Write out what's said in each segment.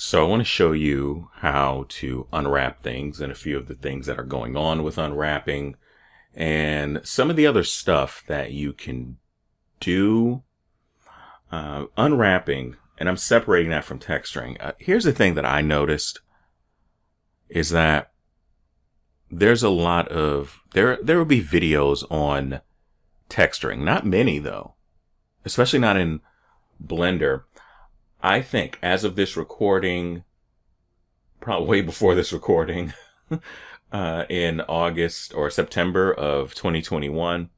So I want to show you how to unwrap things and a few of the things that are going on with unwrapping and some of the other stuff that you can do. Unwrapping, and I'm separating that from texturing. Here's the thing that I noticed is that there's a lot of, there will be videos on texturing. Not many though, especially not in Blender. I think as of this recording, probably way before this recording, in August or September of 2021,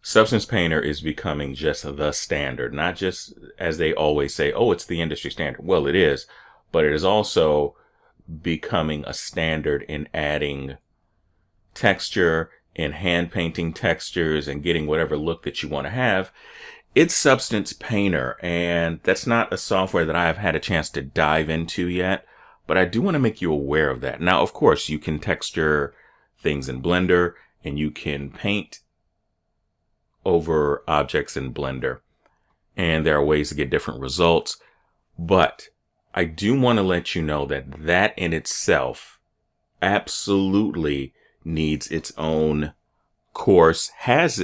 Substance Painter is becoming just the standard. Not just as they always say, oh, it's the industry standard. Well, it is, but it is also becoming a standard in adding texture, in hand painting textures, and getting whatever look that you want to have. It's Substance Painter, and that's not a software that I've had a chance to dive into yet, but I do want to make you aware of that. Now, of course, you can texture things in Blender, and you can paint over objects in Blender, and there are ways to get different results, but I do want to let you know that that in itself absolutely needs its own course, has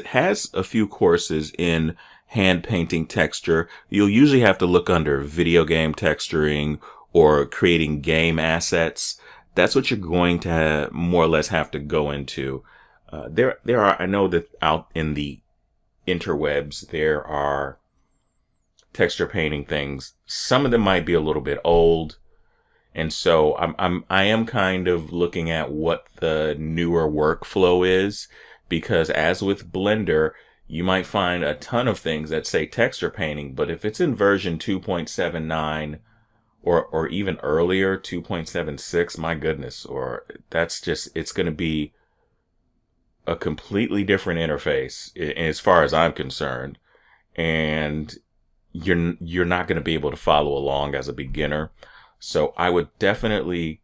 a few courses in hand painting texture. You'll usually have to look under video game texturing or creating game assets. That's what you're going to more or less have to go into. There are, I know that out in the interwebs, there are texture painting things. Some of them might be a little bit old. And so I am kind of looking at what the newer workflow is, because as with Blender, you might find a ton of things that say texture painting, but if it's in version 2.79 or even earlier, 2.76, my goodness, or that's just, it's going to be a completely different interface as far as I'm concerned. And you're not going to be able to follow along as a beginner. So I would definitely,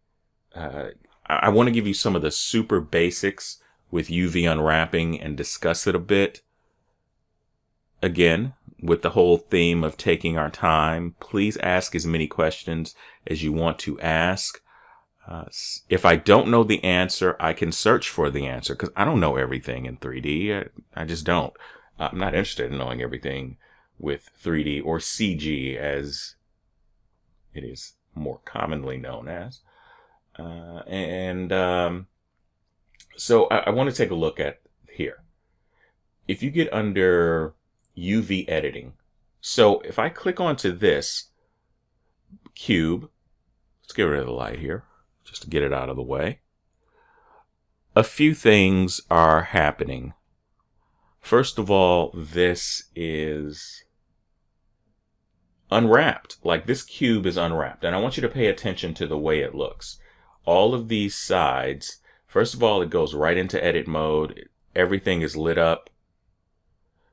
I want to give you some of the super basics with UV unwrapping and discuss it a bit. Again, with the whole theme of taking our time, please ask as many questions as you want to ask. If I don't know the answer, I can search for the answer, because I don't know everything in 3D. I just don't. I'm not interested in knowing everything with 3D or CG, as it is more commonly known as. So I want to take a look at here. If you get under UV editing, so if I click onto this cube, let's get rid of the light here just to get it out of the way. A few things are happening. First of all, this is unwrapped. Like, this cube is unwrapped, and I want you to pay attention to the way it looks. All of these sides, first of all, it goes right into edit mode. Everything is lit up.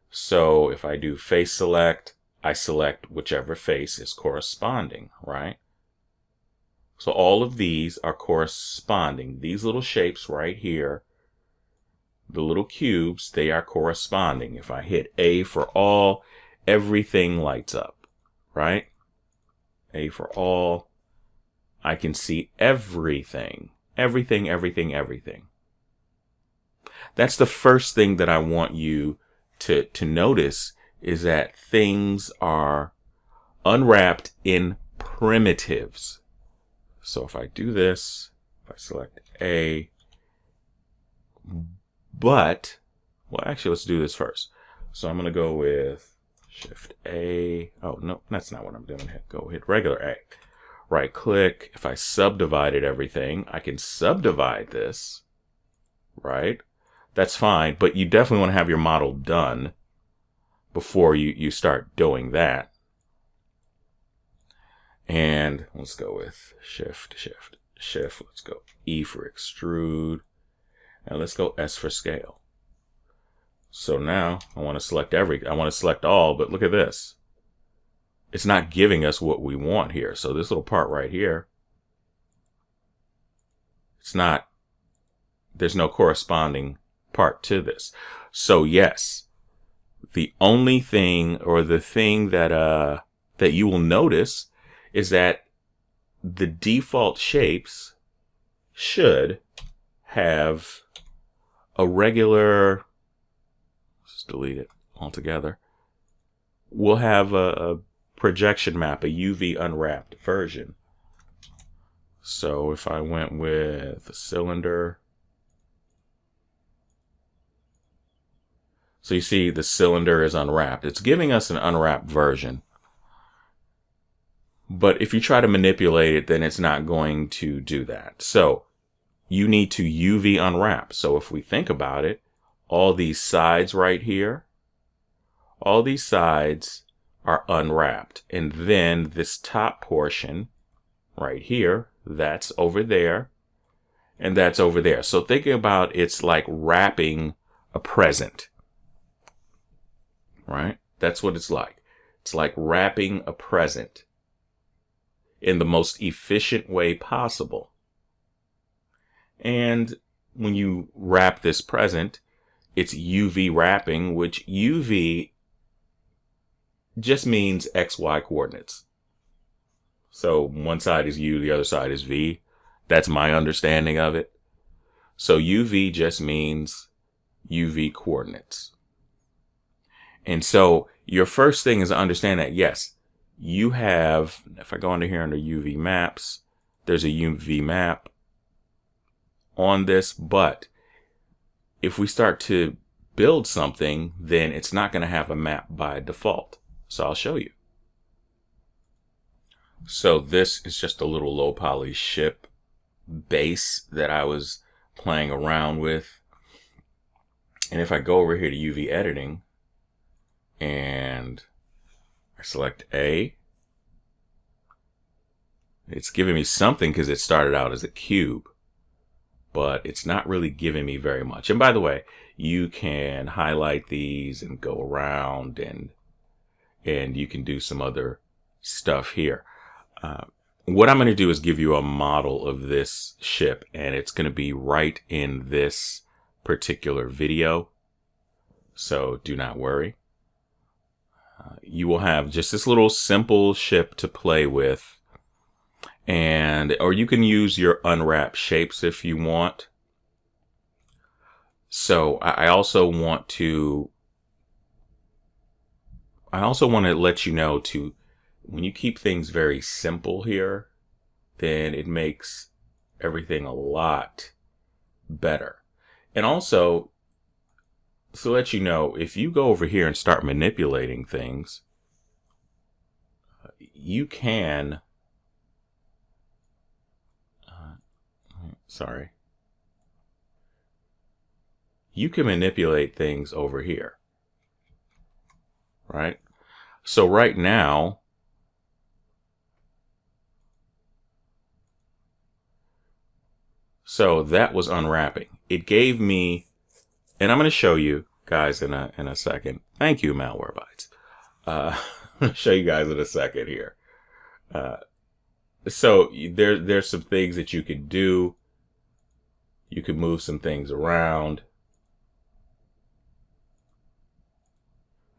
So if I do face select, I select whichever face is corresponding, right? So all of these are corresponding. These little shapes right here, the little cubes, they are corresponding. If I hit A for all, everything lights up, right? A for all, I can see everything. Everything, everything, everything. That's the first thing that I want you to notice, is that things are unwrapped in primitives. So if I do this, if I select A, but, well, actually, let's do this first. So I'm going to go with Shift A. Oh, no, that's not what I'm doing. Go hit regular A. Right click. If I subdivided everything, I can subdivide this, right? That's fine, but you definitely want to have your model done before you start doing that. And let's go with Shift. Let's go E for extrude. And let's go S for scale. So now I want to select all, but look at this. It's not giving us what we want here. So this little part right here, there's no corresponding part to this. So yes, the only thing, or the thing that you will notice, is that the default shapes should have a regular, let's delete it altogether. We'll have a projection map, a UV unwrapped version. So if I went with a cylinder, so you see the cylinder is unwrapped. It's giving us an unwrapped version. But if you try to manipulate it, then it's not going to do that. So you need to UV unwrap. So if we think about it, all these sides right here, all these sides are unwrapped. And then this top portion right here, that's over there, and that's over there. So thinking about it's like wrapping a present, right? That's what it's like. It's like wrapping a present in the most efficient way possible. And when you wrap this present, it's UV wrapping, which UV just means XY coordinates. So one side is U, the other side is V. That's my understanding of it. So UV just means UV coordinates. And so your first thing is to understand that, yes, you have, if I go under here under UV maps, there's a UV map on this, but if we start to build something, then it's not going to have a map by default. So I'll show you. So this is just a little low poly ship base that I was playing around with. And if I go over here to UV editing and I select A, it's giving me something because it started out as a cube, but it's not really giving me very much. And by the way, you can highlight these and go around and you can do some other stuff here. What I'm going to do is give you a model of this ship, and it's going to be right in this particular video. So do not worry. You will have just this little simple ship to play with, or you can use your unwrapped shapes if you want. So I also want to let you know to, when you keep things very simple here, then it makes everything a lot better. And also, to let you know, if you go over here and start manipulating things, you can, you can manipulate things over here, right? So right now, so that was unwrapping. It gave me, and I'm going to show you guys in a second. Thank you, Malwarebytes. I'm going to show you guys in a second here. So there's some things that you could do. You can move some things around,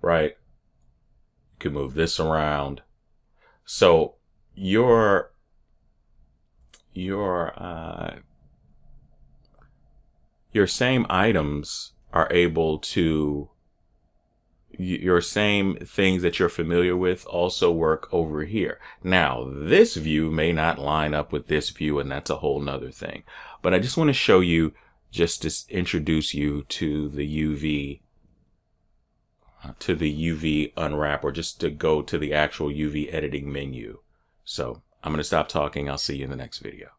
right? You can move this around. So your same items are able to, your same things that you're familiar with also work over here. Now, this view may not line up with this view, and that's a whole nother thing. But I just want to show you, just to introduce you to the UV unwrap, or just to go to the actual UV editing menu. So I'm going to stop talking. I'll see you in the next video.